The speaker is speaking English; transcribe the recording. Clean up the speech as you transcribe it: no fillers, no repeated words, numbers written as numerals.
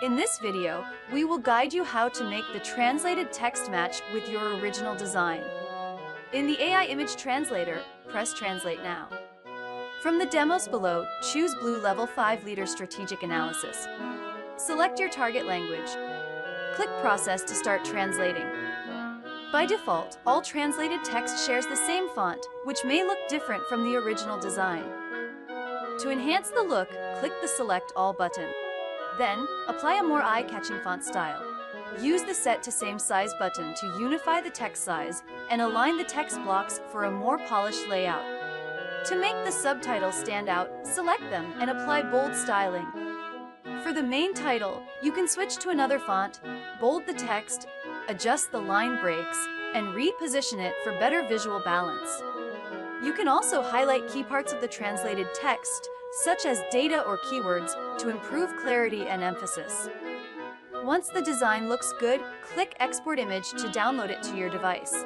In this video, we will guide you how to make the translated text match with your original design. In the AI Image Translator, press Translate Now. From the demos below, choose Blue Level 5 Leader Strategic Analysis. Select your target language. Click Process to start translating. By default, all translated text shares the same font, which may look different from the original design. To enhance the look, click the Select All button. Then, apply a more eye-catching font style. Use the Set to Same Size button to unify the text size and align the text blocks for a more polished layout. To make the subtitles stand out, select them and apply bold styling. For the main title, you can switch to another font, bold the text, adjust the line breaks, and reposition it for better visual balance. You can also highlight key parts of the translated text, such as data or keywords, to improve clarity and emphasis. Once the design looks good, click Export Image to download it to your device.